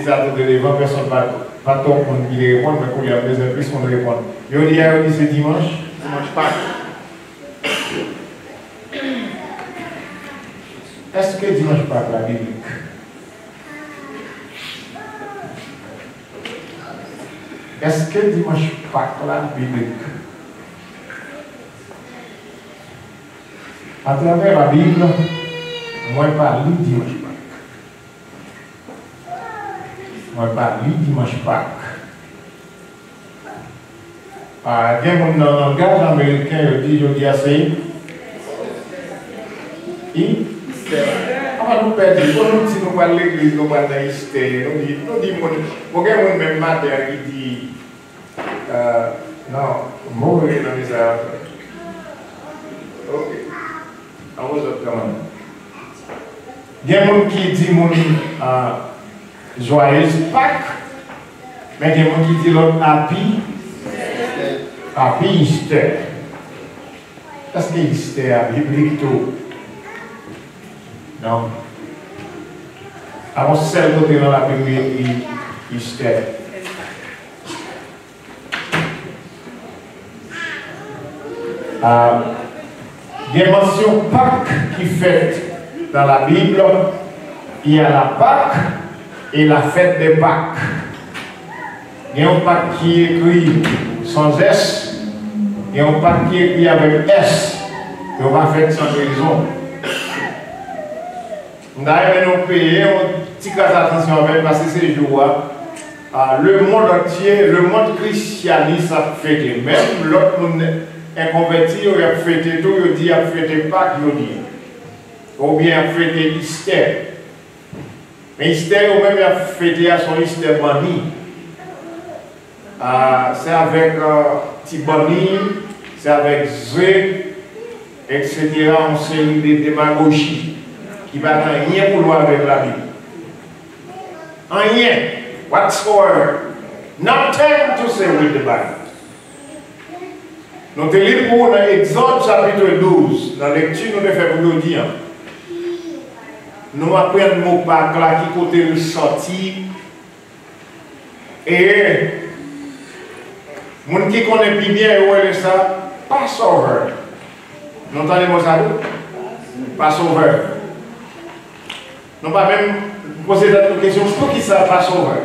utilisateur de l'évent, personne ne va comprendre qui répond, mais pour y avoir besoin plus qu'on répond. Je dis c'est dimanche Pâques. Est-ce que dimanche Pâques la biblique? Est-ce que dimanche Pâques la biblique? À travers la Bible, moi je parle dimanche Pâques. Moi je parle dimanche Pâques. Il y a un langage américain qui dit assez. On va nous perdre. Si nous parlons de l'église, nous parlons d'Easter. Nous disons, il y a un même matin qui dit, non, mourir dans les arbres. Ok. On va autres comment? Il y a des gens qui disent joyeuse Pâques, mais il y a des gens qui disent l'autre happy Easter. Est-ce que Easter est biblique tout? Non. Alors, c'est le côté dans la Bible Easter. Il y a une mention Pâques qui fait dans la Bible. Il y a la Pâques et la fête des Pâques. Il y a un Pâques qui est écrit sans S. Il y a un Pâques qui est écrit avec S. Et on va faire sans raison. D'ailleurs, nous payons un petit cas d'attention avec parce que ces jours-là, le monde entier, le monde christianiste a fêté. Même l'autre monde inconverti, il a fêté tout, il dit a fêté Pâques, il dit. Ou bien a fêté Easter. Mais Easter, ou même a fêté à son Easter Bunny. C'est avec petit Bunny, c'est avec Zé, etc. On série de démagogie. Qui va faire rien pour nous avec la Bible. Rien. Whatsoever. Nothing to say with the Bible. Nous avons lu pour dans Exode chapitre 12, dans la lecture nous avons fait pour nous dire. Nous apprenons le mot Pâques là qui côté le sorti. Et les gens qui connaissent bien ça, Passover. Nous entendons ça? Passover. Non pas même poser d'autres questions. Pour qui ça passe au vrai?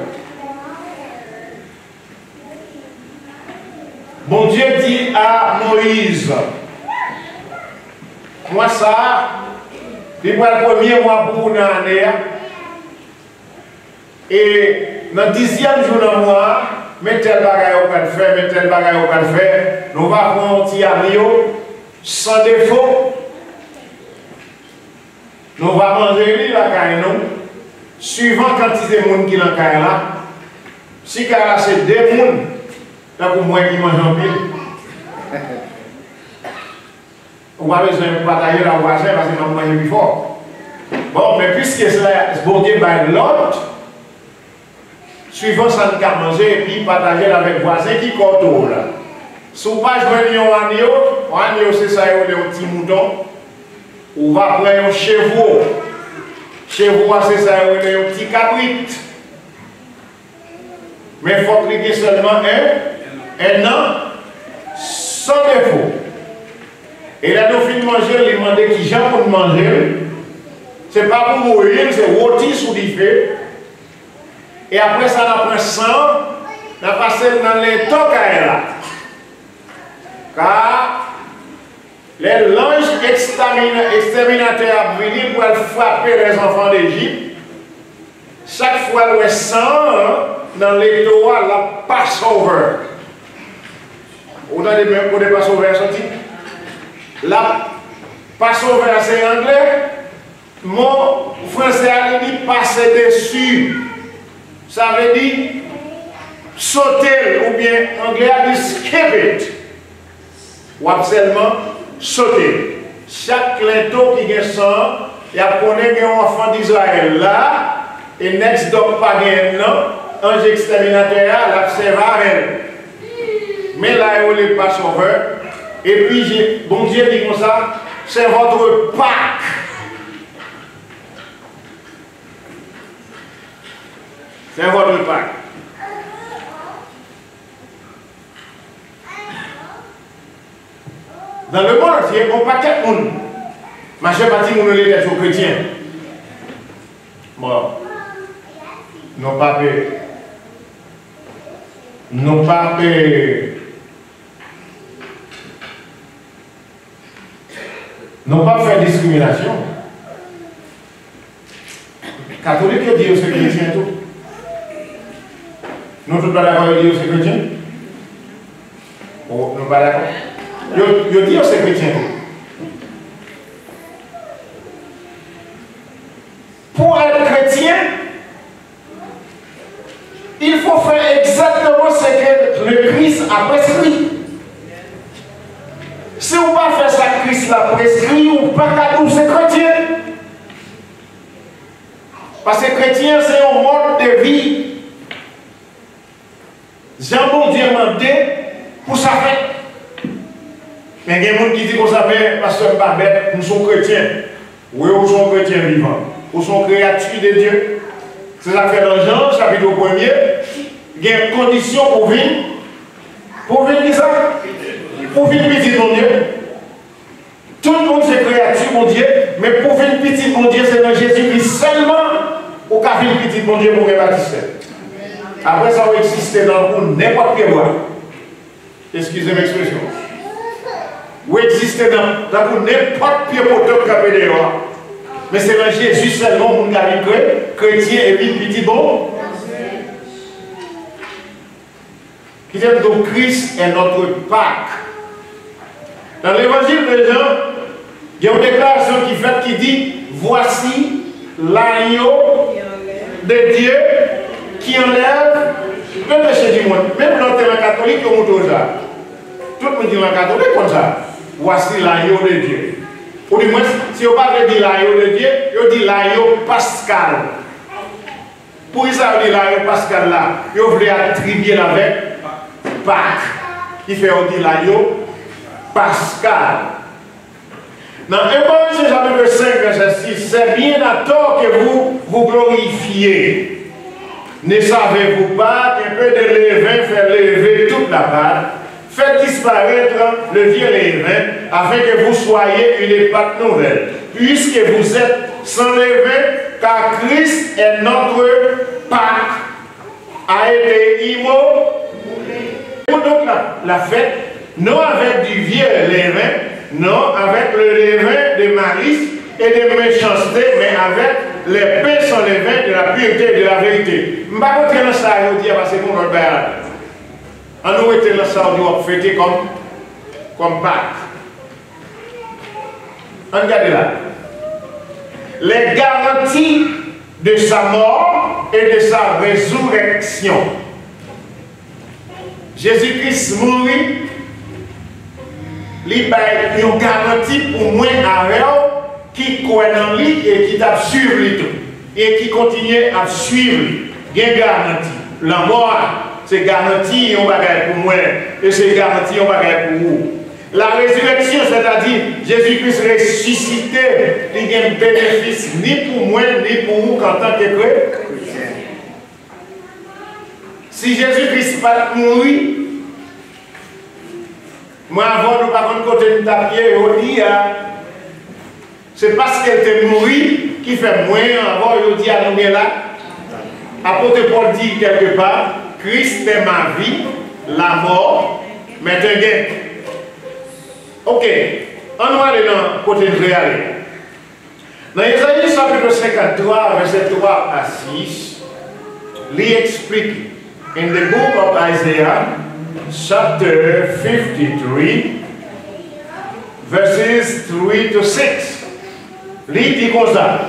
Bon Dieu dit à Moïse, moi ça, c'est pour le premier mois pour l'année. Et dans le 10e jour de mois, mettez tel bagage au can faire, mettez tel bagage au can faire. Nous allons prendre un petit agneau sans défaut. Nous allons manger la caille, suivant la quantité de monde qui est dans la caille là. Si c'est 2 personnes, là pour moi qui mange en pile. On va besoin de partager la voisin parce que nous mangeons plus fort. Bon, mais puisque c'est bon Dieu par l'autre, suivant ça nous avons mangé et puis partager avec le voisin qui contrôle. Si vous ne pouvez pas un agneau, c'est ça, il y a un petit mouton. On va prendre un chevreau. Chevreau, c'est ça, il y a un petit cabrit. Mais il faut cliquer seulement un an, sans défaut. Et là, nous finissons de manger, il demande qui j'ai pour manger. Ce n'est pas pour mourir, c'est rôti sous du feu. Et après ça, on prend 100, on a passé dans les tocailles là. Car l'ange exterminateur a venu pour frapper les enfants d'Égypte. Chaque fois, le sang dans les toits, la Passover. Vous avez même pour les Passover sorti? La Passover, c'est anglais. Mon français a dit passer dessus. Ça veut dire sauter, ou bien anglais a dit skip it. Ou seulement sauter. Chaque linteau qui a sang, il y a un enfant d'Israël là, et next door pas un ange exterminateur, l'observe avec. Mais là, il n'y a pas sauveur. Et puis, bon Dieu dit comme ça, c'est votre Pâques. C'est votre Pâques. Dans le monde entier, on pas quatre monde. Ma chère partie, on est des chrétiens. Bon. Non pas peur. Non pas peur. Non pas faire discrimination. Catholique dit que c'est chrétien tout. Nous ne sommes pas d'accord avec dire que c'est chrétien. Oh, nous ne sommes pas d'accord. Je dis que c'est chrétien tout. Pour être chrétien, il faut faire exactement ce que le Christ a prescrit. Si on ne pas faire ça, Christ l'a prescrit, ou pas qu'à nous, c'est chrétien. Parce que chrétien, c'est un mode de vie. Jean-Bon Dieu m'a demandé pour sa fête. Mais il y a des gens qui disent qu'on s'appelle Pasteur Babette, nous sommes chrétiens. Oui, nous sommes chrétiens vivants. Nous sommes créatures de Dieu. C'est ça que fait dans Jean, chapitre 1er. Il y a une condition pour vivre. Pour vivre qui ça? Pour vivre petit mon Dieu. Tout le monde c'est créature mon Dieu, mais pour vivre petit mon Dieu, c'est dans Jésus-Christ seulement au cas vivre petit mon Dieu pour les baptiser. Après ça va exister dans n'importe quel bois. Excusez l'expression. Ou exister dans n'importe quel poteau capé dehors. Mais c'est dans Jésus seulement pour nous garder chrétien et puis petit bon. Qui dit donc Christ est notre Pâques. Dans l'évangile de Jean, il y a une déclaration qui dit voici l'agneau de Dieu qui enlève le péché du monde. Même dans le terrain catholique, on dit ça. Tout le monde dit dans le catholique comme ça. Voici l'agneau de Dieu. Ou du moins, si on ne parle pas de l'agneau de Dieu, on dit l'agneau pascal. Pour ça, on dit l'agneau pascal là, on voulait attribuer avec Pâques. Qui fait on dit l'agneau pascal. Dans Hébreux chapitre 5, verset 6, c'est bien à tort que vous vous glorifiez. Ne savez-vous pas qu'un peu de levain fait lever toute la pâte? Faites disparaître le vieux levain afin que vous soyez une pâte nouvelle. Puisque vous êtes sans levain, car Christ est notre Pâques, a été immolé. Donc la fête, non avec du vieux levain, non avec le levain de malice et de méchanceté, mais avec les pains sans levain de la pureté et de la vérité. Je ne vais pas rentrer dans ça aujourd'hui parce que c'est mon Père. On nous était dans ça, on doit fêter comme Pâques. Regardez là. Les garanties de sa mort et de sa résurrection. Jésus-Christ mourit, il a une garantie pour moi qui croit dans lui et qui t'a suivi et qui continue à suivre. Il y a une garantie. La mort, c'est garantie on bagaille pour moi et c'est garantie on bagaille pour vous. La résurrection, c'est-à-dire Jésus-Christ ressuscité, il n'y a un bénéfice ni pour moi ni pour vous en tant que chrétien. Si Jésus-Christ pas mourir, moi avant nous pas côté de tapier au dit c'est parce qu'elle était morte qui fait moins avant il dit à nous là. Apôtre Paul dit quelque part, Christ est ma vie, la mort, maintenant gain. Ok, on va aller dans le côté de réel. Dans Isaïe chapitre 53, verset 3 à 6, il explique, in the book of Isaiah, chapter 53, verses 3 to 6, il dit comme ça.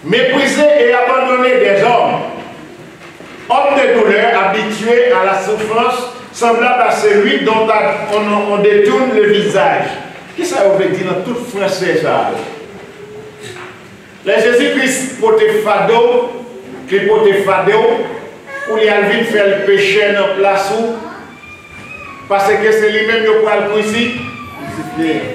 Méprisé et abandonné des hommes, homme de douleur, habitué à la souffrance, semblable à celui dont on détourne le visage. Qu'est-ce que ça veut dire dans tout français ça? Les Jésus-Christ portait fado, qui portait fado, où il a vite fait le péché dans la place où, parce que c'est lui-même qui a le ici.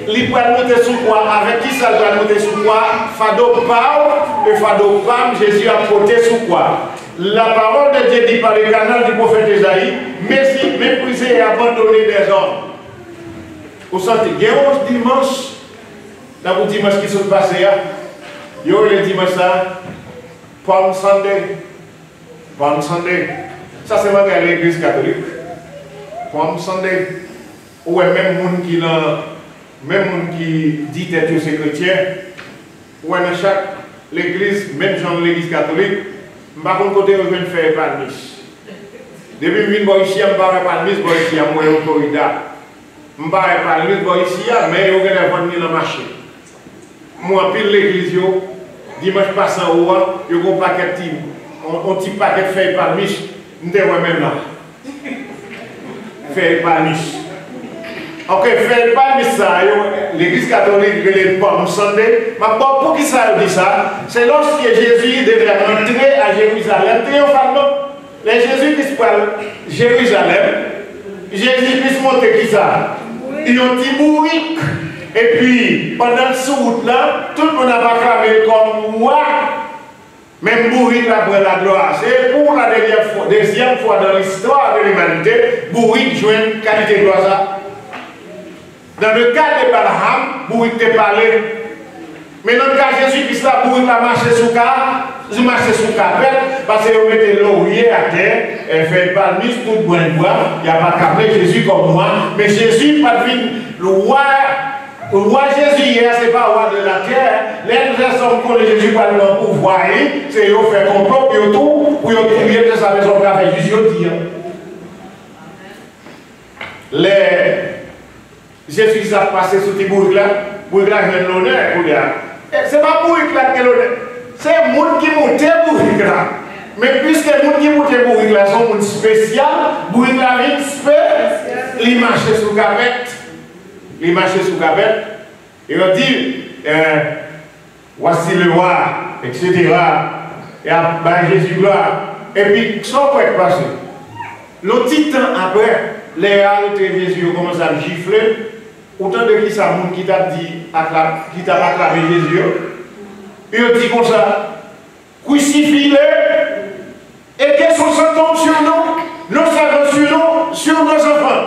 Il peut monter sous quoi? Avec qui ça doit monter sous quoi? Fado parle, et fado femme, Jésus a porté sous quoi? la parole de Dieu dit par le canal du prophète Esaïe, mépriser et abandonner des hommes. Vous sentez, il y a 11 dimanches, dans le dimanche qui se passe, il y a le dimanche ça, Palm Sunday. Palm Sunday. Ça c'est moi qui à l'église catholique. Palm Sunday. Ou même qui dit que c'est chrétien. Ou dans chaque l'église, même dans l'église catholique, je ne sais pas côté où je viens faire palmis. Depuis que je viens ici, je ne fais pas palmis, je vais ici à moi au corridor. Je ne fais pas palmis, je vais ici, mais je vais vendre dans le marché. Moi, pile l'église, dimanche passant, je vais un paquet un petit paquet de feuilles palmis, je vais même là. Feuilles palmis. Ok, feuilles palmis, ça, l'église catholique, les Palm Sunday. Mais pour qui ça dit ça? C'est lorsque Jésus devait rentrer à Jérusalem, triomphalement. Les Jésus-Christ parle Jérusalem, Jésus-Christ monte qui ça? Ils ont dit bourrique. Et puis, pendant ce route-là, tout le monde a acclamé comme roi. Même bourrique là prend la gloire. C'est pour la deuxième fois dans l'histoire de l'humanité, bourrique joue une qualité de gloire ça. Dans le cas de Balaam, bourrique te parlait. Mais dans le cas de Jésus-Christ, là, bourrique a marché sous carpette, parce qu'il mettait l'oreiller à terre, elle fait palmis, tout bon bois, il n'y a pas qu'à Jésus comme moi, mais Jésus, pas de le roi Jésus, hier, ce n'est pas le roi de la terre, les personnes qui Jésus pas le pouvoir, c'est eux faire complot, puis tout, pour trouver de sa maison pour faire juste dire. Jésus a passé sous ces bourgs-là, bourg-là, il a l'honneur, c'est pas bourg-là qui a l'honneur. C'est le monde qui monte bourrique-là. Mais puisque le monde qui monte bourrique-là sont un monde spécial, bourrique-là vient spécial, il marche sous gabette. Il marche sous gabette. Et on dit, voici le roi, etc. Et après Jésus gloire. Et puis, sans quoi être passé. Le petit temps après, les réalités de Jésus commencent à gifler. Autant de qui ça, monde qui t'a dit, qui t'a acclamé Jésus. Et on dit comme ça, crucifie-le, et que son sang tombe sur nous, nos servants sur nous, sur nos enfants.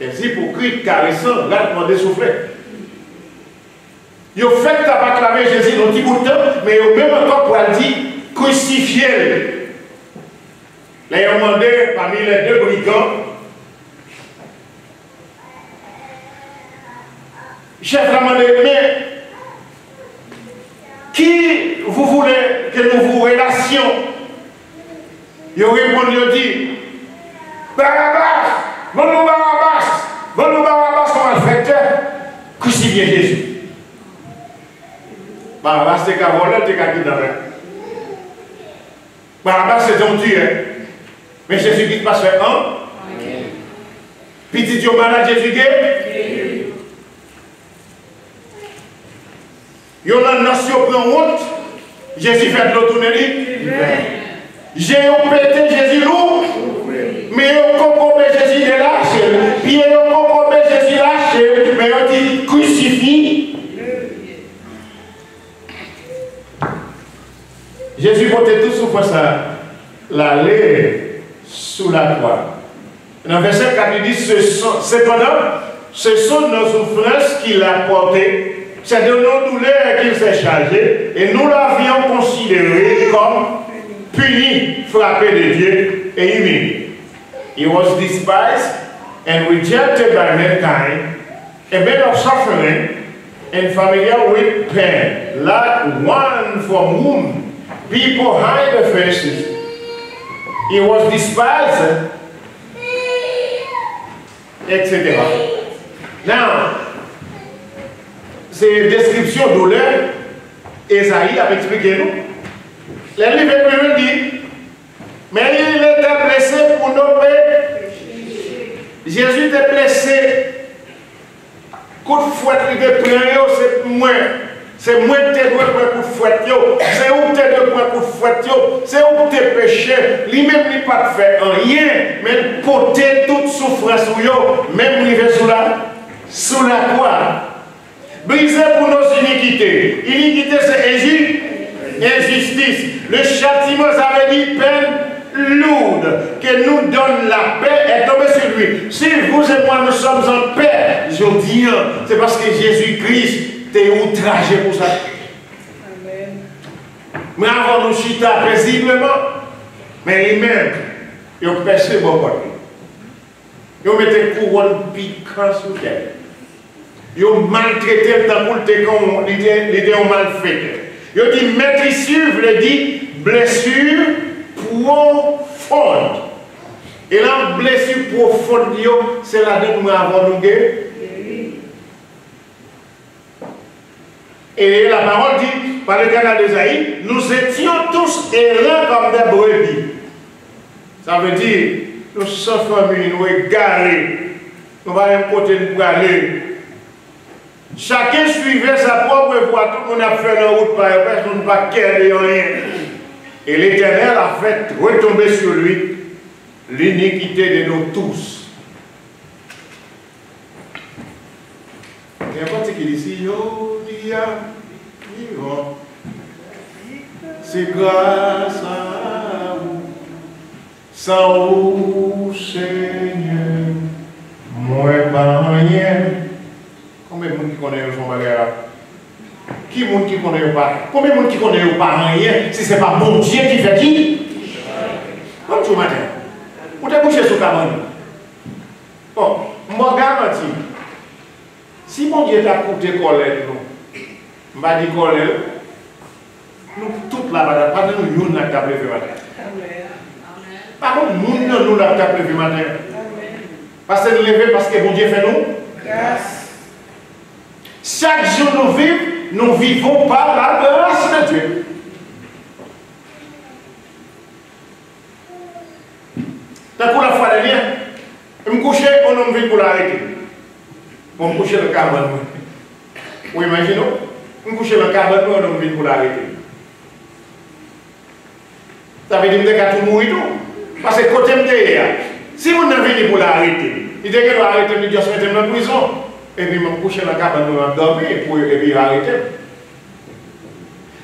Et c'est hypocrite, caressant, là, demandez souffler. Ils ont fait acclamer Jésus dans un petit bout de temps, mais ils ont même encore pour dire, crucifiez-le. Là, ils ont demandé parmi les deux brigands, chef l'a demandé, mais qui vous voulez que nous vous relations? Ils ont répondu, ils ont dit, Barabbas, bon-nous Barabbas, comment le fait? Crucifiez Jésus. Barabbas, c'est qu'à voler, c'est qu'à guider. Barabbas, c'est un tueur. Mais Jésus-Christ passe fait un. Petit Dieu malade Jésus-Christ. Yon la nation prend honte, Jésus fait de l'autonomie. J'ai pété Jésus lourd, mais yon concombe Jésus lâché, puis yon concombe Jésus lâché, mais yon dit crucifie. Jésus portait tout sous ça, l'aller sous la croix. Dans le verset 4, il dit, cependant, ce sont nos souffrances qu'il a portées. C'est de nos douleurs qu'il s'est chargé et nous l'avions considéré comme puni, frappé de Dieu et humilié. He was despised and rejected by mankind, a man of suffering and familiar with pain, like one from whom people hide their faces. He was despised, etc. Now, c'est description de douleur, Esaïe a expliqué nous. Les livres dit, mais il était blessé pour nos péchés. Jésus était blessé. Coup de fouette, il était plein, c'est moins que tu dois prendre coup de fouette, c'est où tu dois prendre coup de fouette, c'est où tu péché. Lui-même, il n'a pas fait rien, mais porter toute souffrance, même il est sous la croix. Brisé pour nos iniquités. Iniquité, c'est Égypte. injustice. Le châtiment, ça veut dire peine lourde, que nous donne la paix est tombée sur lui. Si vous et moi nous sommes en paix, je dis, c'est parce que Jésus-Christ t'est outragé pour ça. Amen. Mais avant nous chita paisiblement, mais lui-même, il a percé mon côté. Il a mis une couronne piquante sur terre. Il a maltraité le temps pour l'idée mal fait. Il a dit maîtrissure, veut dire blessure profonde. Et la blessure profonde, c'est la dette que nous avons guéri. Et la parole dit, par le canal d'Esaïe, nous étions tous errants comme des brebis. Ça veut dire, nous sommes familles, nous égarés, nous allons d'un côté pour aller. Chacun suivait sa propre voie, tout le monde a fait la route par personne ne va quérir rien. Et l'Éternel a fait retomber sur lui l'iniquité de nous tous. Il y a un petit qui dit ici, c'est grâce à vous, sans vous, Seigneur, moi pas rien. Combien de monde qui connaît son bagage? Qui monde qui connaît pas? Combien de monde qui connaît pas rien si ce n'est pas mon Dieu qui fait qui? Comme tout matin. Vous êtes couché sur la bon, moi garantis, si mon Dieu t'a coûté colère, nous, je vais dire colère, nous, toute la bataille, pas de nous, nous, n'avons pas prévu matin. Par contre, nous, n'avons pas prévu matin. Parce que nous levons, parce que mon Dieu fait nous. Grâce. Chaque jour nous vivons par la grâce de Dieu. Tant pour la fois dernière, je me couchais, on me vient pour l'arrêter. On me couchait le cabane. Vous imaginez? Je me couchais le cabane, on me vient pour l'arrêter. Ça veut dire que je vais tout mourir. Parce que côté de si vous n'avez venu pour l'arrêter, il dit que je dois arrêter, je dois se mettre en prison. Et puis, je me couche dans la cabane, je vais dormir, et puis arrêter.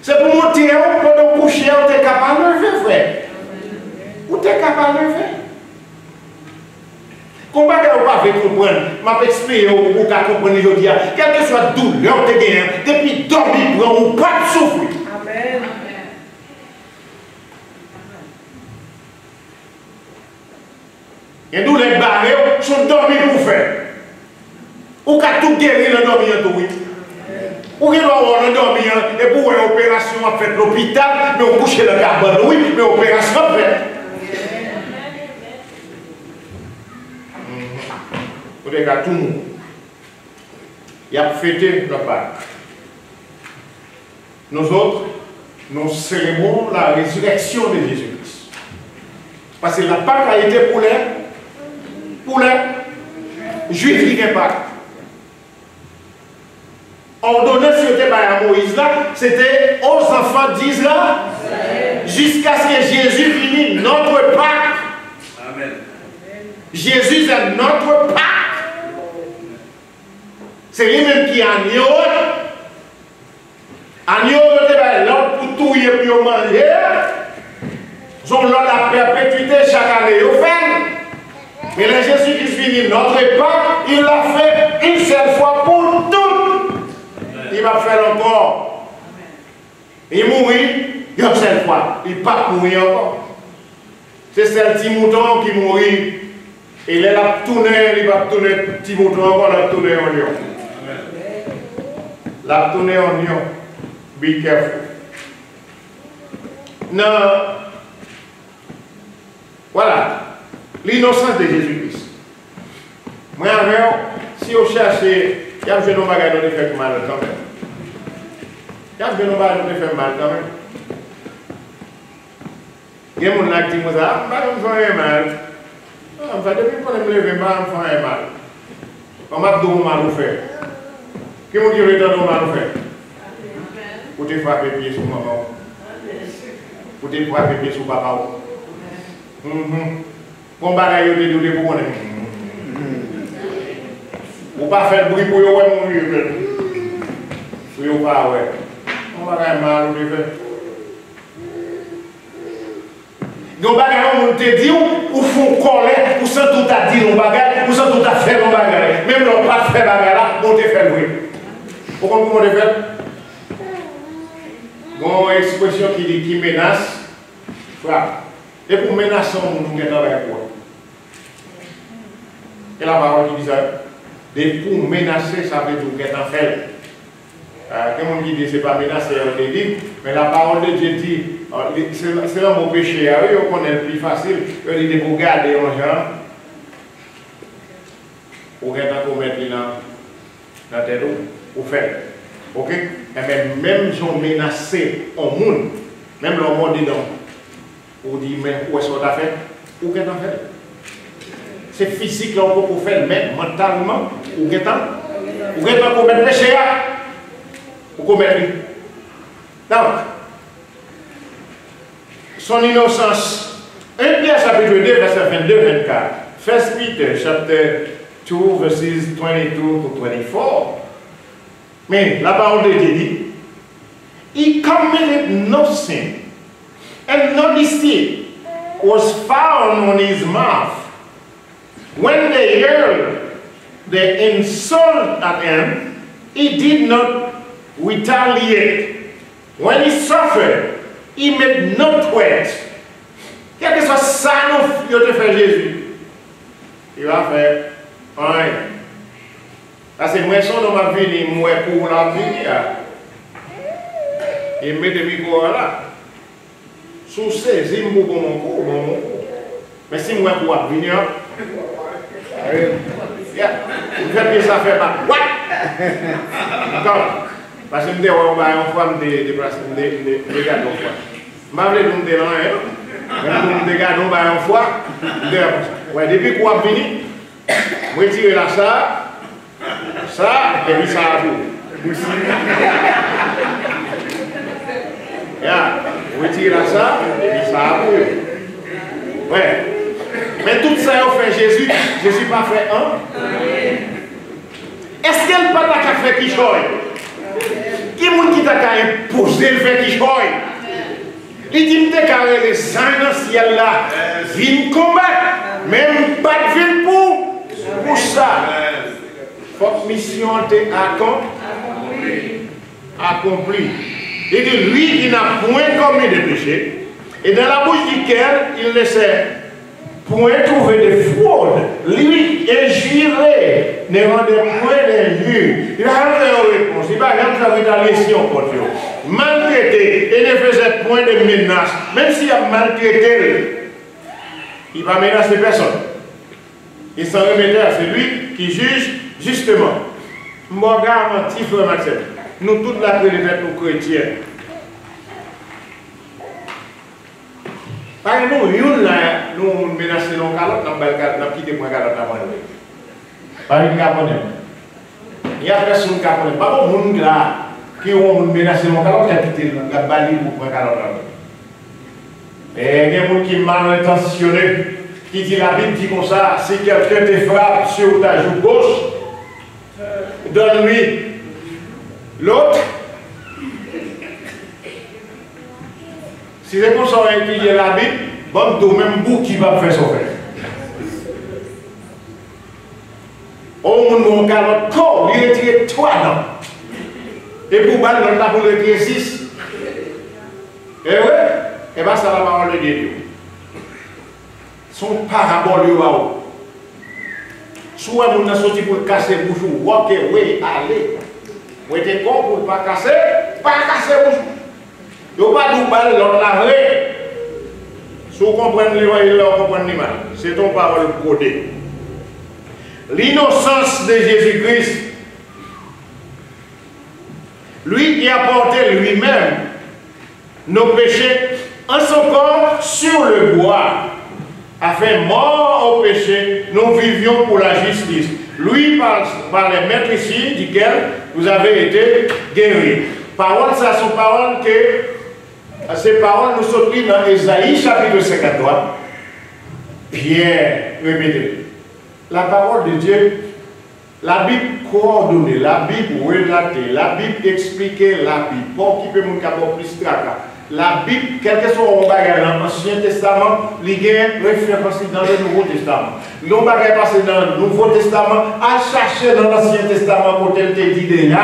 C'est pour montrer, pendant coucher, vous êtes capable de lever, frère. Vous êtes capable de lever. Comment vous ne pouvez pas comprendre? Je vais expliquer pour vous comprendre aujourd'hui. Quelle que soit la douleur que vous avez, depuis dormir, vous ne pas souffrir. Amen. Et nous, les barres, sont dormis pour faire. Ou qu'à tout guérir le dormir, oui. Ou qu'il doit avoir le dormir, et pour une opération à faire l'hôpital, mais on couche le carbone, oui, mais opération à faire. Vous regardez tout le monde. Il a fêté le Pâques. Nous autres, nous célébrons la résurrection de Jésus-Christ. Parce que la Pâques a été pour les Juifs qui n'ont pas. Ordonné c'était par Moïse là, c'était aux enfants d'Israël jusqu'à ce que Jésus finisse notre Pâques. Amen. Jésus est notre Pâques. C'est lui-même qui a agneau. Agneau, c'est l'homme pour tout et pour manger. Son lot la perpétuité chaque année au fait. Mais le Jésus qui finit notre Pâques, il l'a fait une seule fois pour tout. Il va faire encore. Il mourit une seule fois. Il ne va pas mourir encore. C'est ce petit mouton qui mourit. Et il va tourner, petit mouton encore, il va tourner en lion. Il va tourner en lion. Be careful. Non. Voilà. L'innocence de Jésus-Christ. Moi, si vous cherchez, il y a un jeune homme qui fait mal quand même. Il y a un jeune homme qui fait mal quand même. Il y a un homme qui dit, je me mal. Je depuis qu'on me lève mal, je me fais mal. On m'a dit mal ou fait. Qui m'a dit que je mal ou fait? Pour te frapper pied sur maman. Pour te frapper pied sur papa. Pour bagaille de douleur pour moi. Ou pas faire bruit pour vous, mon vieux. Pour vous pas, ouais. On va faire mal, on fait. Gon bagay on te dit ou font colère, ou sans tout à dire on bagay, ou sans tout à faire on bagay. Même l'on pas faire bagay là, on te fait vrai. Pourquoi comment on fait? Gon expression qui menace, frappe. Et pour menacer on nous met dans la quoi? Et la parole qui dit ça, et pour menacer ça veut dire qu'est en fait. Comme on dit, ce n'est pas menacer, on dit, mais la parole de Dieu dit, c'est un mot péché, on connaît le plus facile, on dit pour garder un genre, pour mettre dans la tête, pour faire. Ok? Et même si on menace au monde, même le monde dit donc, on dit, mais où est-ce qu'on a fait? Où est-ce qu'on a fait? C'est physique là, on peut faire, mais mentalement, où est-ce qu'on commet le péché? Où commettre? Donc, son innocence. 1 Pierre chapitre 2, verset 22-24. 1 Peter chapter 2, verses 22 to 24. Mais la parole de Dieu dit, he committed no sin, and no deceit was found on his mouth. When they heard the insult at him, he did not retaliate. When he suffered, he made no threat. Quel que soit ça, nous, te fait Jésus. Il va faire rien. Parce que moi, si on m'a venu, moi, pour la vie, il met des micros là. Sous ces, si je pour mon cours, mais si moi, pour venir, vous faites que ça fait pas. What? Parce que je me dis, on va une fois me déplacer, me garder une fois. Je ne vais pas me déranger, je me garder une fois, depuis qu'on a fini, je retire là ça, et puis ça a tout. Je retire là ça, et puis ça a tout. Ouais. Mais tout ça, on fait Jésus, je ne suis pas fait un. Est-ce qu'elle n'a pas fait qui choisit? Qui est-ce qui a imposé le fait qui choisit? Il dit que les saints dans le ciel là, viennent combattre, même pas de ville pour ça. Votre mission est accomplie. Il dit lui, il n'a point commis de péché, et dans la bouche duquel il ne sait point trouver de fraude. Lui, injuré, ne rendait point d'injure. Il a une réponse. Il n'a jamais fait rétaliation contre eux. Maltraité et ne faisait point de menace. Même s'il a maltraité, il ne va menacer personne. Il s'en remettait à celui qui juge justement. Mon gars, mon petit frère Maxime, nous toute la prédéfaites nous chrétiens. Par exemple, nous menaçons nos calottes, nous avons quitté pour calotte avant. Par exemple, il y a personne qui a pas de monde là qui ont menacé nos calottes, qui a quitté la balie pour calotte avant. Et il y a des gens qui sont mal intentionnés, qui dit la Bible dit comme ça, si quelqu'un te frappe sur ta joue gauche, donne-lui l'autre. Si c'est pour ça qu'on étudie la Bible, bon, tout même bout qui va faire son frère. Au monde, on a notre corps, il retire 3 dents. Et pour battre, on a pour le retirer 6. Et oui, et bien ça va parole de Dieu. Son parabole, soit on a sorti pour casser le bouchon, walk away, allez. Vous êtes con pour ne pas casser le bouchon. Il n'y a pas de balle dans la rue. Si vous comprenez les vous comprenez mal. C'est ton parole codée. L'innocence de Jésus-Christ, lui qui a porté lui-même nos péchés en son corps sur le bois, afin mort au péché, nous vivions pour la justice. Lui, par les maîtres ici, duquel vous avez été guéris. Parole, ça sont paroles que ces paroles nous sont prises dans Ésaïe chapitre 53. Pierre, répétez. La parole de Dieu, la Bible coordonnée, la Bible relatée, la Bible expliquée, la Bible. Pour qui peut nous capable plus tracas. la Bible, quel que soit le bagage dans l'Ancien Testament, il y a une référence dans le Nouveau Testament. Le bagage passé dans le Nouveau Testament, à chercher dans l'Ancien Testament pour tel te dit déjà.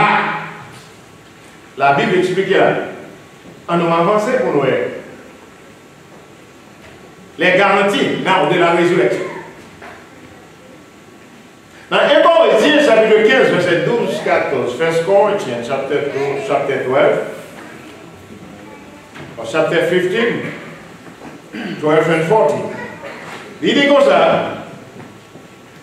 La Bible explique là. On nous avance pour nous. Les garanties de la résurrection. Dans 1 Corinthiens, chapitre 15, verset 12-14, 1 Corinthians, chapter 12, chapter 12, or chapter 15, 12 and 14. Il dit comme ça.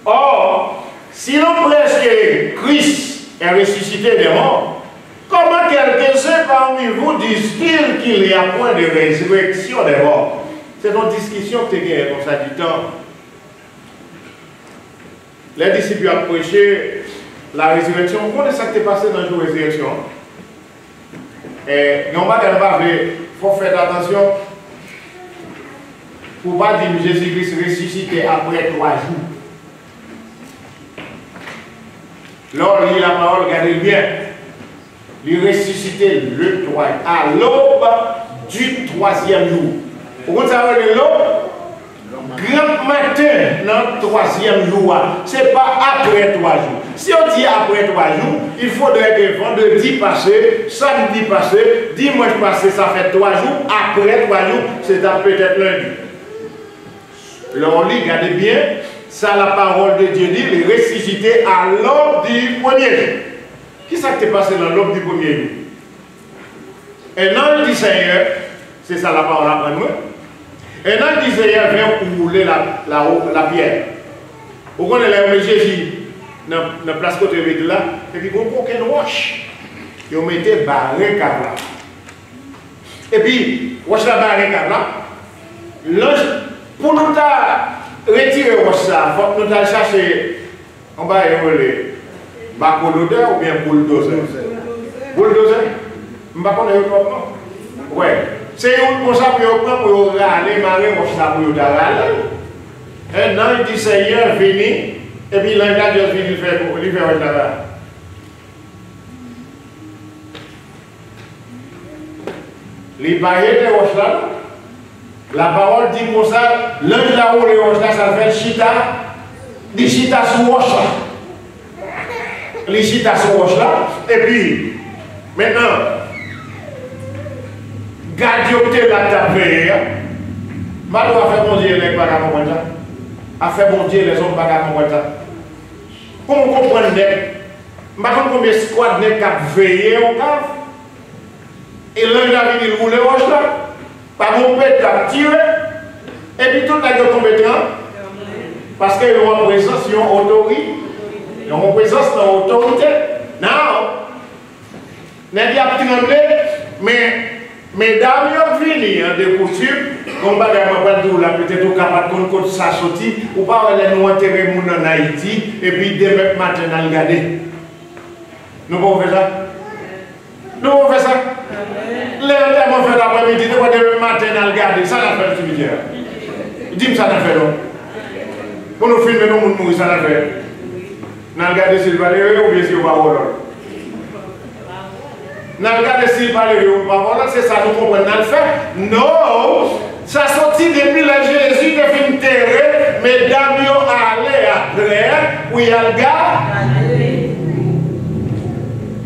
Or, si l'on prêche que Christ est ressuscité des morts, comment quelques-uns parmi vous disent-ils qu'il n'y a point de résurrection des morts? C'est une discussion que tu as comme ça du temps. Les disciples ont prêché la résurrection. Vous connaissez ce qui est passé dans la résurrection? Et non pas il faut faire attention pour ne pas dire que Jésus-Christ ressuscité après 3 jours. Lors il lit la parole, regardez bien. Il ressuscité le 3 à l'aube du 3e jour. Vous savez l'aube? Grand matin, dans le 3e jour, ce n'est pas après 3 jours. Si on dit après 3 jours, il faudrait que vendredi passé, samedi passé, dimanche passé, ça fait 3 jours. Après 3 jours, c'est peut-être lundi. Là, on lit, regardez bien, ça la parole de Dieu dit, il est ressuscité à l'aube du 1er jour. Qui ça qui est passé dans l'aube du 1er jour? Et dans le dit Seigneur, c'est ça la parole après moi. Et dans le Seigneur vient rouler la pierre. Vous connaissez Jésus dans la place côté de là, et puis vous avez aucune roche. Ils ont mis barré là. Et puis, roche la barré là. Pour nous retirer roche ça, il faut que nous chercher, on va aller bacolodeur ou bien bulldozer. Bulldozer? Je ne sais pas comment on ouais. C'est comme ça pour aller marrer pour ça pour aller. Un ange du Seigneur venu et puis l'ange de Dieu venu faire un travail. Les baillets de roches là, la parole dit comme ça, l'ange là où les roches là, ça fait chita, des chita sous roche là. Les chita sous roche là, et puis maintenant, gardez la tapée. Malou a fait bon Dieu les bagages comme ça. A fait bon Dieu les autres bagages comme ça. Comment on comprend net? Je ne sais pas combien de squads net qui ont veillé au cave. Et l'un a venu rouler au roche là. Par mon père qui a tiré. Et puis tout le monde est tombé dedans. Parce qu'ils ont en présence, ils ont autorité. Ils ont en présence dans l'autorité. Non. N'est-ce pas tremblé, mais. Mesdames, vous venez de coutume, comme peut-être au capable de compte ça sorti, ou pas aller nous enterrer en Haïti, et puis demain matin, nous regarder. Nous pouvons faire ça? Nous pouvons faire ça? Les enterrements fait l'après-midi, demain matin, nous regarder. Ça n'a fait le cimetière. Dis-moi ça n'a fait non. Pour nous filmer, nous mourir, ça n'a fait. Nous regarder s'il va aller ou bien s'il va voler. Nous regardons s'il parle de voilà, c'est ça, nous comprenons le fait. Non, ça sortit depuis le Jésus de fin terre, mais Damien allait après, où il y a le gars.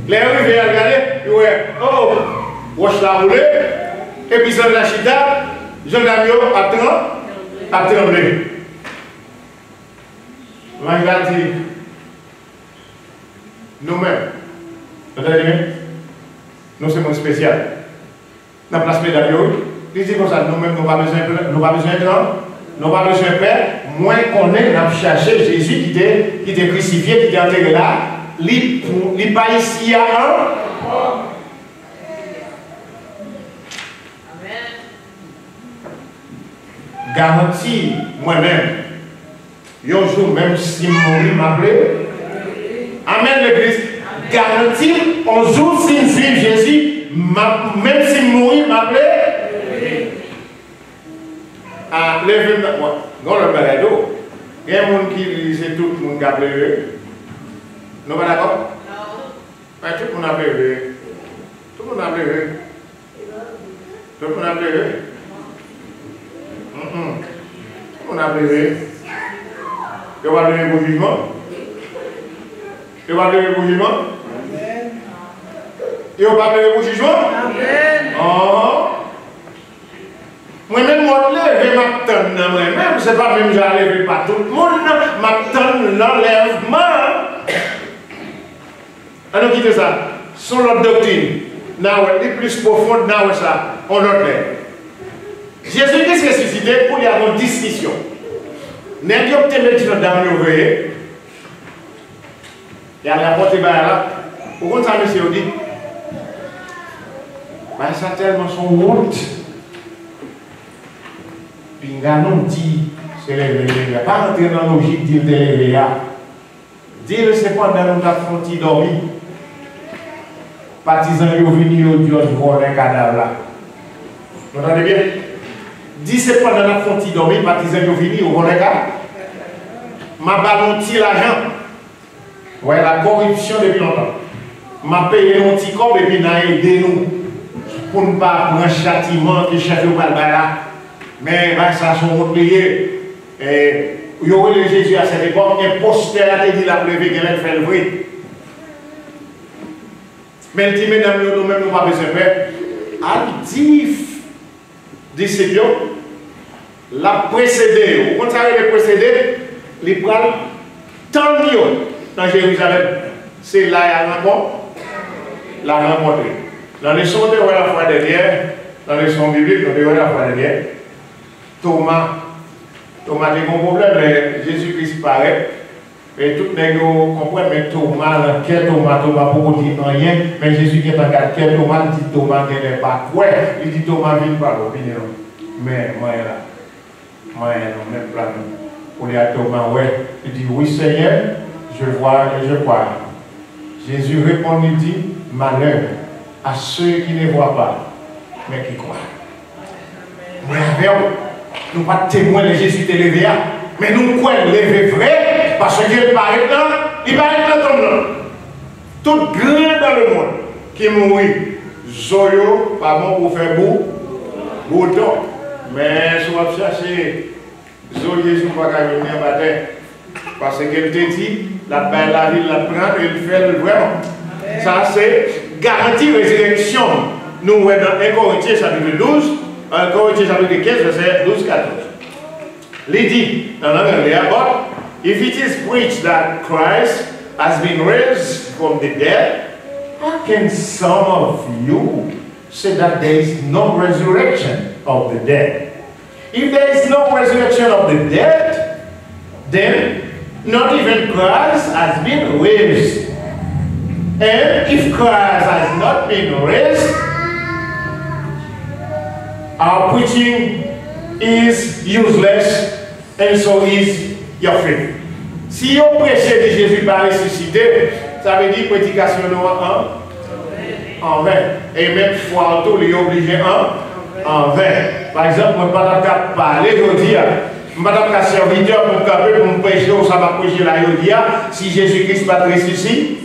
Les rues viennent regarder, ouais, oh, wash la roulée, et puis ça la chita, Jean Damien a tremblé. Moi, il a dit, nous-mêmes, vous avez dit, nous sommes spécial. Dans la place médaillon, il dit comme ça, nous-mêmes, nous n'avons pas besoin de grand, nous n'avons pas besoin de père, moins qu'on est, nous avons cherché Jésus qui était crucifié, qui était enterré là, il n'est pas ici à un. Garantie moi-même, un jour, même si mon m'appelait, amen l'église. Garantie, un jour, si je suis Jésus, même si mourir m'appelait, à l'événement, dans le balado, il y a des gens qui disent tout le monde qui a appelé. Nous sommes d'accord? Non. Tout le monde a appelé. Tout le monde a appelé. Tout le monde a pleuré. On a pleuré. Tu vas pleurer pour le jugement? Tu vas pleurer pour le jugement? Tu vas pleurer pour le jugement? Oh. Moi-même, moi, lever ma tonne, moi-même, c'est pas même j'allais lever pas tout le monde, ma tonne, l'enlèvement. Alors, quittez ça. Sur l'autre doctrine, les plus profonde, ça, on l'autre. Jésus-Christ ressuscité pour y avoir une discussion. N'est-ce pas que tu es dans le veillé? Il y a rapporté là. Pourquoi ça, monsieur, dit? Ben, ça tellement son honte. Puis, nous dit, c'est l'éveil. Pas entrer dans la logique de l'éveil. Dire, c'est pas dans notre frontière dormi. Partisans, ils sont venus au Dieu voir un cadavre là. Vous entendez bien? Dis, c'est pas dans notre frontière dormi, partisans, ils sont venus au voir un cadavre. Ma ballonti l'argent. Ouais, la corruption depuis longtemps. Ma payé un petit corps et puis n'a aidé nous. Pour ne pas prendre un châtiment qui cherche au là. Mais ça sont oubliés. Et il y aurait le Jésus à cette époque, imposteur a dit la pleuvé qu'elle fait le vrai. Mais il dit, mesdames, nous-mêmes, nous pas besoin de faire. Actif disciple, la précédé. Vous savez le précédé, les prend tant mieux dans Jérusalem. C'est là il y a la rencontré. Dans les leçons de la fois dernière, dans les leçons bibliques, de la fois dernière, Thomas a un problème, mais Jésus-Christ paraît. Et tout le monde comprend, mais Thomas, quel Thomas pour dire rien, mais Jésus qui est en garde, quel Thomas dit Thomas qui n'est pas quoi, il dit Thomas vient par l'opinion. Mais moi là, même plan. Pour dire à Thomas, ouais, il dit oui Seigneur, je vois et je crois. Jésus répond, il dit, malheur à ceux qui ne voient pas, mais qui croient. Nous ne sommes pas témoins de Jésus élevé, mais nous croyons l'élevé vrai, parce qu'il paraît là, il paraît là comme là. Tout grand dans le monde qui mourit, Zoyo, pas bon pour faire bouton. Mais si on chercher Zoyo, Jésus ne va pas venir matin. Parce qu'elle te dit, la ville la prend et il fait le vraiment. Ça, c'est garantie résurrection. Nous, dans 1 Corinthiens chapitre 12, 1 Corinthiens chapitre 15, verset 12-14. Il dit, dans l'anglais, if it is preached that Christ has been raised from the dead, how can some of you say that there is no resurrection of the dead? If there is no resurrection of the dead, then not even Christ has been raised. And if Christ has not been raised, our preaching is useless, and so is your faith. Si on prêchait de Jésus par ressuscité, ça veut dire prédication en vain. Et même foi tout, il est obligé en vain. Par exemple, je ne peux pas parler aujourd'hui. Je ne peux pas serviteur pour me prêcher ou ça va prêcher là aujourd'hui si Jésus-Christ va ressusciter.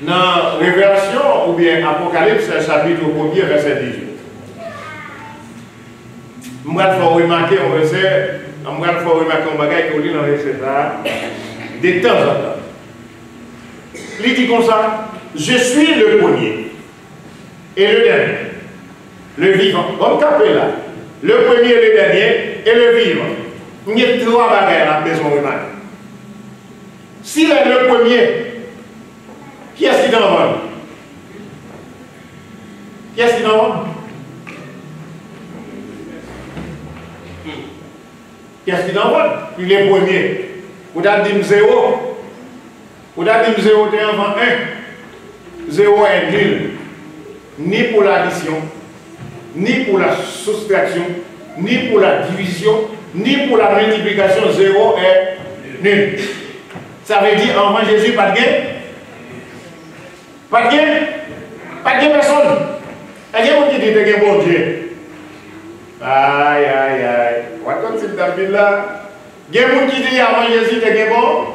Dans Révélation ou bien Apocalypse, chapitre 1er, verset 18. Je vais vous remarquer un verset, je vais vous remarquer un bagage qu'on lit dans les Césars, de temps en temps. Il dit comme ça, je suis le premier et le dernier, le vivant. Comme capé là, le premier, le dernier et le vivant. Il y a trois bagages à la maison remarquer. S'il est le premier, qui est-ce qui est en vente? Qui est-ce qui est en vente? Qui est-ce qui est en vente? Il est premier. Vous avez dit 0. Vous avez dit 0, tu es en vente 1. 0 est nul. Ni pour l'addition, ni pour la soustraction, ni pour la division, ni pour la multiplication. 0 est nul. Ça veut dire, en vente Jésus, pas de gain? Pas de gain? Pas de gain personne. Il y a quelqu'un qui dit que c'est bon Dieu. Aïe, aïe, aïe. What comme c'est David là? Il y a quelqu'un qui dit avant Jésus que c'est bon?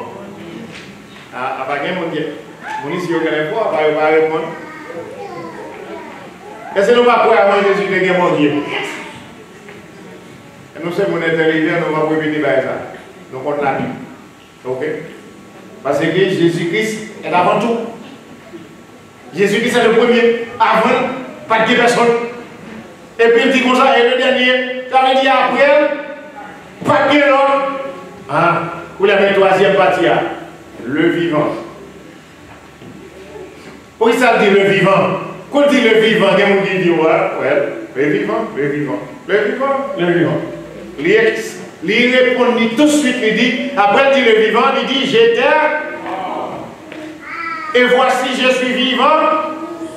Ah, pas quelqu'un qui dit. Mon ici, il y a quelqu'un qui va répondre. Est-ce que nous ne pouvons pas avant Jésus qui est mon Dieu? Nous sommes intelligents, nous ne pouvons pas prévenir ça. Nous comptons la vie. Ok? Parce que Jésus-Christ est avant tout. Jésus-Christ est le premier, avant, pas de personne. Et puis il dit comme ça, et le dernier, ça veut dire après, pas de l'autre. Ah, vous l'avez troisième partie, le vivant. Pourquoi ça dit le vivant? Quand dit le vivant, il y a des gens qui disent, ouais, le vivant, le vivant, le vivant, le vivant. Il répond tout de suite, il dit, après il dit le vivant, il dit, j'étais, et voici je suis vivant,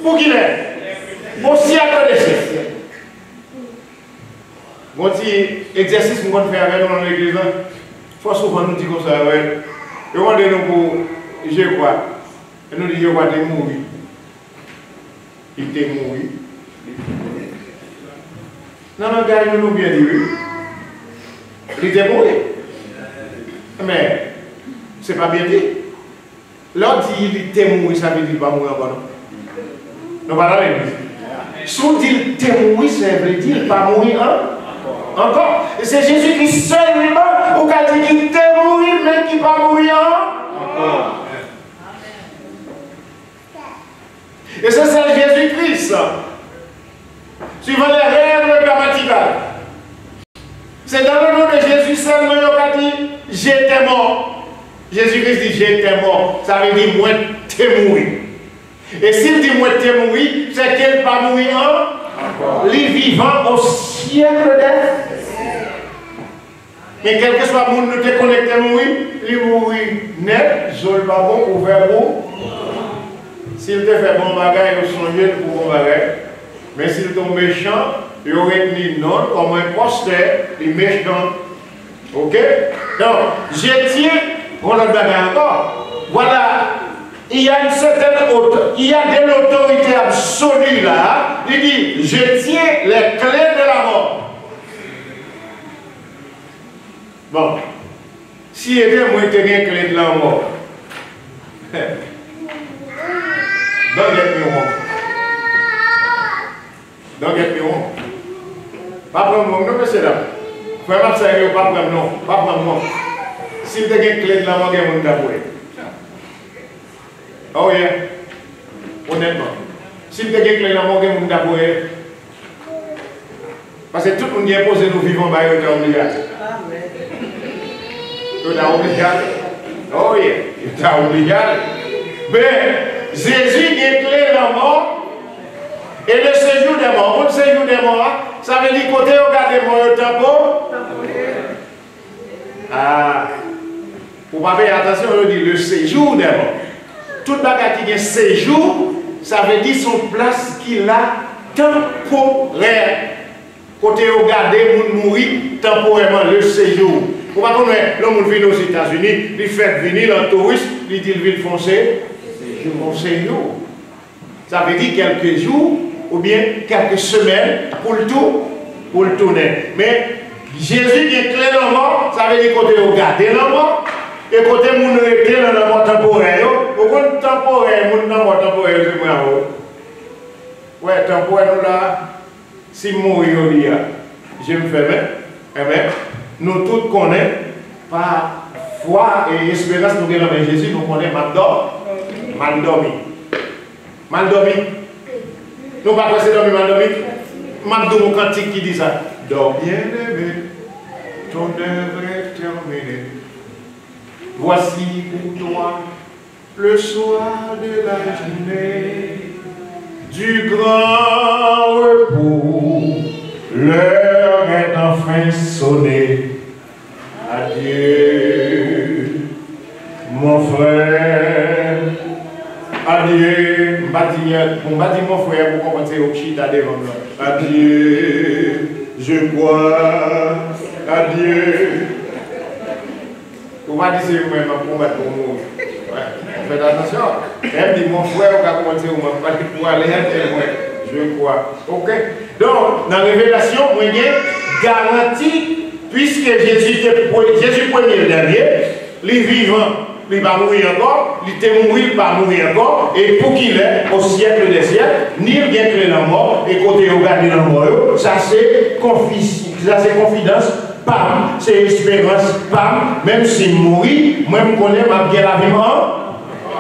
pour qui est? Pour siècle de siècle. Bon, si exercice que nous faisons avec nous dans l'église, il faut souvent nous dire comme ça, et on dit nous pour, je crois, et nous disons, je crois que tu es mort. Il t'est mort. Non, non, gars, nous bien dit, oui. Il était mort. Mais, ce n'est pas bien dit. L'autre dit il était mort, ça veut dire qu'il ne va pas mourir encore. Nous parlons de l'église. Si on dit il était mort, ça veut dire qu'il ne va pas mourir encore. Et c'est Jésus-Christ seulement ou qui a dit qu'il était mort, mais qu'il ne va pas mourir encore. Et c'est ça Jésus-Christ. Suivant les règles grammaticales. C'est dans le nom de Jésus seulement qu'il a dit j'étais mort. Jésus-Christ dit j'étais mort. Ça veut dire moi t'es mort. Et s'il dit moi t'es mort, c'est qu'il ne va pas mourir encore. Les vivants au siècle des. Mais quel que soit le monde qui est connecté à mourir, il mourir net, je ne pas bon pour faire bon. S'il te fait bon bagage, il songe pour bon bagage. Mais s'il tombe méchant, il aurait mis non comme un posteur, il est méchant. Ok? Donc, je tiens, on a bagage encore. Voilà, il y a une certaine autorité, il y a de l'autorité absolue là. Il dit, je tiens les clés de la mort. Bon, si il y a moins de clés de la mort, don't get me wrong. Don't get me wrong. Pas prendre mon nom, monsieur là. Frère, ça y est, pas prendre non. Pas prendre non. Si vous avez une clé de la mort, vous avez un d'aboué. Oh yeah. Honnêtement. Si vous avez une clé de la mort, vous avez un d'aboué. Parce que tout le monde qui est posé, nous vivons, bah, il est obligatoire. Il est obligatoire. Oh yeah. Il est obligatoire. Mais Jésus est clé de la mort. Et le séjour des morts, le séjour des morts, ça veut dire côté au gars des morts, au tempo. Ah, pour pas faire attention, on dit le séjour des morts. Tout bagage qui est séjour, ça veut dire son place qu'il a temporaire. Côté au gars des morts mourir temporairement le séjour. Pour pas qu'on ait l'homme vient aux États-Unis, il fait venir un touriste, il dit il vient foncer, mon séjour. Ça veut dire quelques jours ou bien quelques semaines pour le tourner. Mais Jésus qui est clé dans la mort, ça veut dire côté au garder la mort et côté mon été dans la mort temporaire. Au compte temporaire, mon dans la mort temporaire, c'est moi. Ouais, temporaire là, si mourir je me fais bien. Eh bien, nous tous connaissons par foi et espérance nous avons dans Jésus, nous connaissons mal dormi. Mal dormi. Nous ne pouvons pas passer dormir mal dormi. Mal mon cantique qui dit ça. Dors bien aimé, ton œuvre est terminée. Voici pour toi le soir de la journée du grand repos. L'heure est enfin sonnée. Adieu, mon frère. Adieu, on va dire mon frère pour commencer au chita devant moi. Adieu, je crois. Adieu. On va dire c'est moi pour combattre pour mourir. Faites attention. Même dit mon frère, on va commencer au moins pour aller à moi. Je crois. Ok? Donc, dans la révélation, on y a garantie, puisque Jésus premier le dernier, les vivants. il va mourir encore, il était mort, il va mourir encore, et pour qu'il est au siècle des siècles, ni il vient que la mort, et côté au gardien dans la mort, ça c'est confidence, pam, c'est espérance, pam, même si mourir, moi je connais ma bien la vie,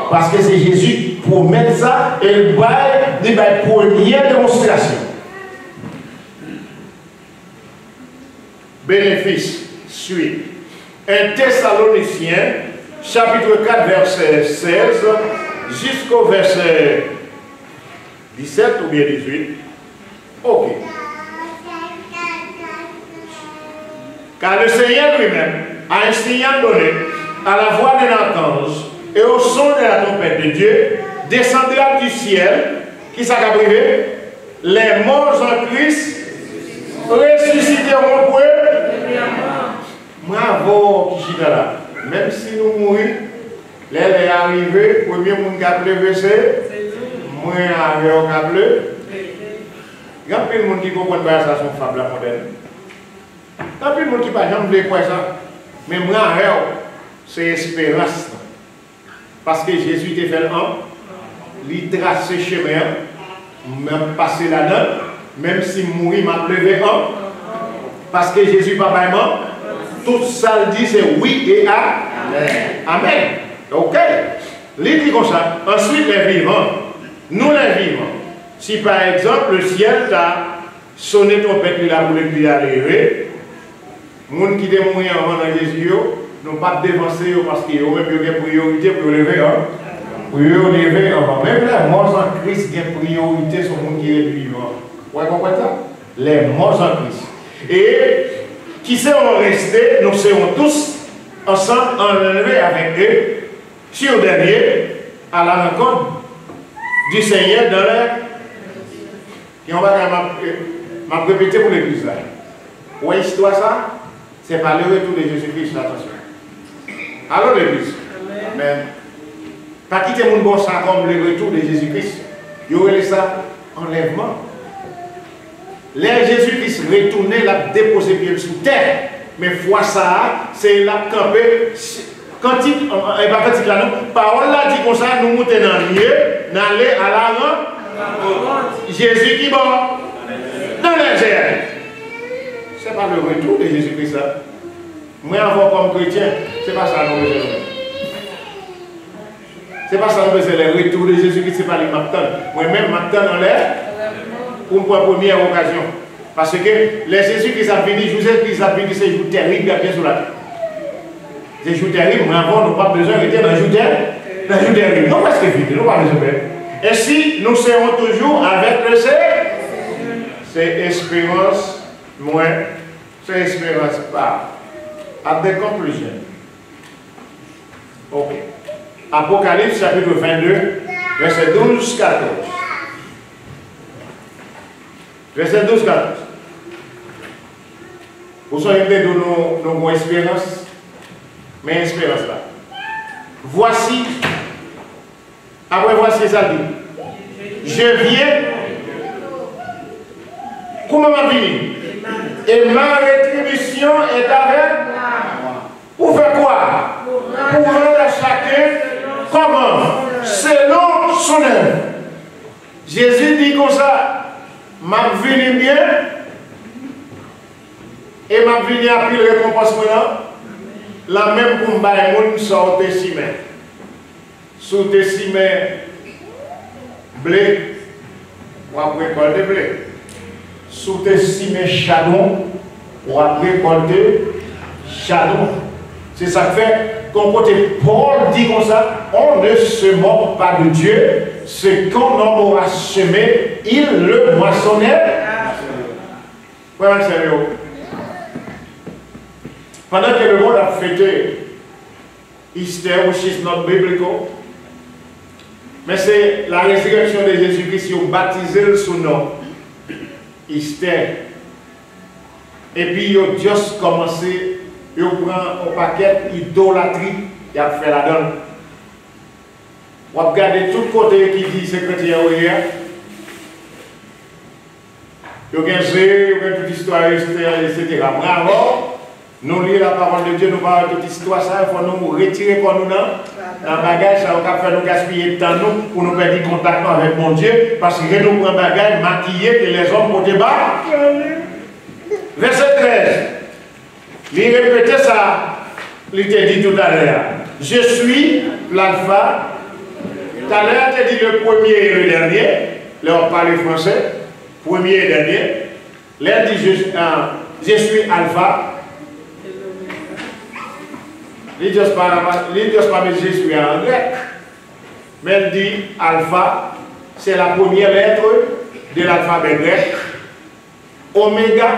parce que c'est Jésus qui promet ça, et il va première démonstration. Bénéfice, suite. 1 Thessaloniciens, chapitre 4, verset 16, jusqu'au verset 17 ou bien 18. Ok. Car le Seigneur lui-même a un signal donné à la voix d'un archange et au son de la trompette de Dieu, descendra du ciel, qui s'est privé, les morts en Christ ressusciteront pour eux. Bravo, Kishidala. Même si nous mourons, l'air est arrivé, le premier monde qui a pleuré, c'est moi avec un câble. Il y a plein de monde qui comprend pas ça, son fable moderne. Il y a plein de monde qui ne pas jamais voir ça. Mais moi, c'est espérance. Parce que Jésus t'a fait un, il trace ce chemin, même passer là-dedans, même si mourir m'a pleuré un. Parce que Jésus papa est mort, tout ça dit c'est oui et amen. Amen. Ok. Il dit comme ça. Ensuite, les vivants. Nous les vivants. Si par exemple le ciel t'a sonné ton pète là pour le pluie arriver, les gens qui sont morts avant dans Jésus, n'ont pas dévancé parce qu'ils ont même une priorité pour lever. Pour lever avant. Même les morts en Christ ont une priorité sur les gens qui sont vivants. Vous comprenez ça? Les morts en Christ. Et qui seront restés, nous serons tous ensemble enlevés avec eux sur dernier à la rencontre du Seigneur dans l'air. Et on va m'a répéter pour l'église là. Ouais, histoire ça, c'est par le retour de Jésus-Christ, attention. Alors l'église. Amen. Pas quitter mon bon sang comme le retour de Jésus-Christ. Il y aurait ça enlèvement. Là, Jésus-Christ retourné, l'a déposé pied sous terre. Mais fois ça, c'est la campé. Quand il là, non, parole là dit comme ça, nous montons dans le lieu, n'aller à la Jésus qui mort dans les airs. Ce n'est pas le retour de Jésus-Christ. Moi, avant comme chrétien, ce n'est pas ça nous besoin. Ce n'est pas ça nous besoin. Le retour de Jésus-Christ, ce n'est pas les m'attendre. Moi-même, m'attendre dans l'air. Pour une première occasion. Parce que les Jésus qui a venu, Jésus qui a venu, c'est un jour terrible, bien sur la terre. C'est un jour terrible, mais avant, nous n'avons pas besoin d'être dans un jour terrible. Non, parce que vite, nous n'avons pas besoin. Et si nous serons toujours avec le Seigneur, c'est espérance, moins, c'est espérance pas. À des conclusions. Ok. Apocalypse chapitre 22, verset 12-14. Verset 12-14. Vous savez de nos espérances, mais espérance là. Voici, après voici ça dit. Je viens. Comment m'a venu? Et ma rétribution est avec moi. Pour faire quoi? Pour rendre à chacun comment? Selon son œuvre. Jésus dit comme ça. M'a venu bien et m'a venu à plus le récompense maintenant. La même pour me sur tes ciments. Sur tes ciments blé, ou après récolter blé. Sur tes ciments chardon, ou après récolter chardon. C'est ça que fait qu'on côté Paul dit comme ça, on ne se moque pas de Dieu. Ce qu'on aura semé, il le moissonnait. Pendant que le monde a fêté Easter, which is not biblical, mais c'est la résurrection de Jésus-Christ qui a baptisé son nom, Easter. Et puis il a juste commencé, il prend un paquet d'idolâtrie, il a fait la donne. On va regarder tout côté qui dit secrétaire hier. Il y a un jeu, il y a toute histoire, etc. Bravo. Nous lisons la parole de Dieu, nous parlons de toute histoire, ça, il faut nous retirer pour nous dans le bagage, ça va faire nous gaspiller de temps nous, pour nous perdre contact avec mon Dieu, parce que nous prenons un bagage maquillé que les hommes pour débat. Verset 13. Il répétait ça, il était dit tout à l'heure. Je suis l'alpha. Tout à l'heure, il a dit le premier et le dernier. Là, on parle français. Premier et dernier. Là, il dit je suis alpha. Il ne dit pas mais je suis en grec. Mais il dit alpha, c'est la première lettre de l'alphabet grec. Oméga,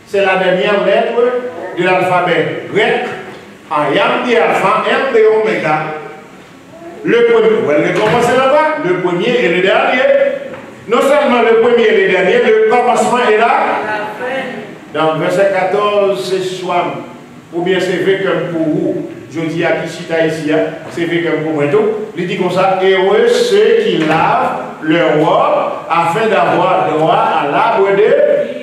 c'est la dernière lettre de l'alphabet grec. Yam dit alpha, M de oméga. Le premier, vous allez commencer là-bas, le premier et le dernier. Non seulement le premier et le dernier, le commencement est là. Dans verset 14, c'est Swam. Ou bien c'est V comme pour vous. Je dis à qui cita ici, c'est V comme pour moi tout. Il dit comme ça, heureux ceux qui lavent leur robe afin d'avoir droit à l'arbre de vie.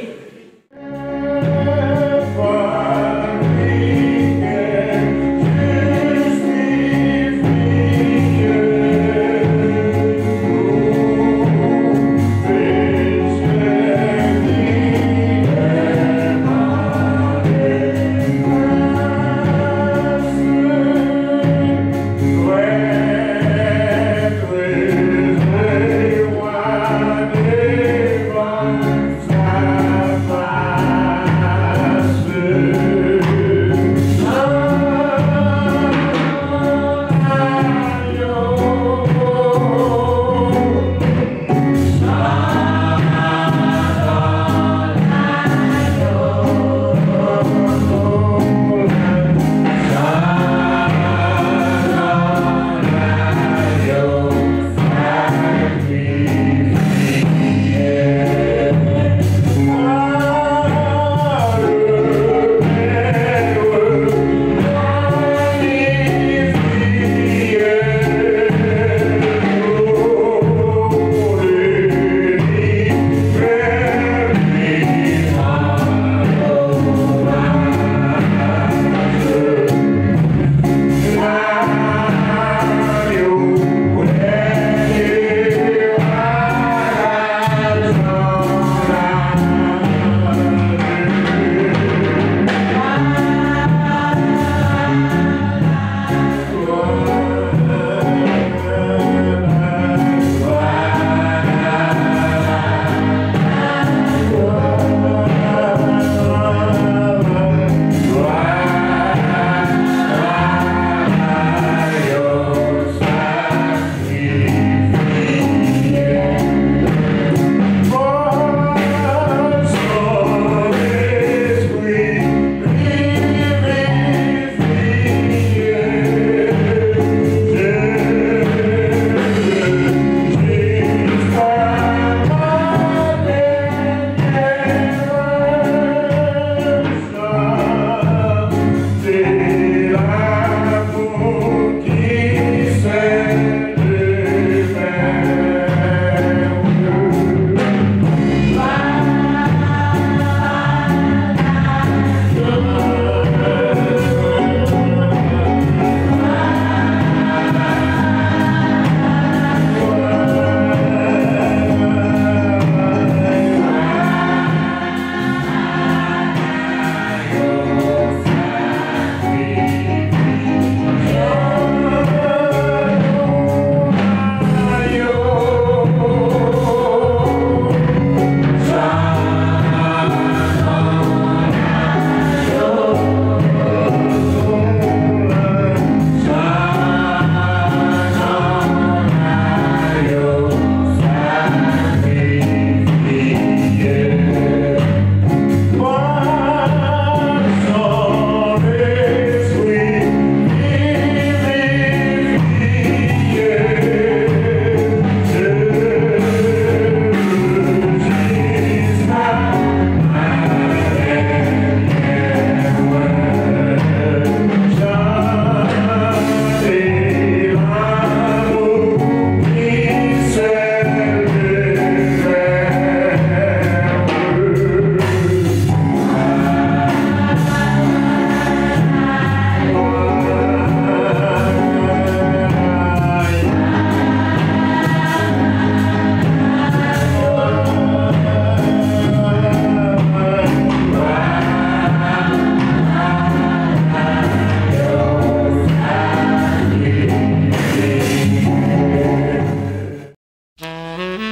Thank you.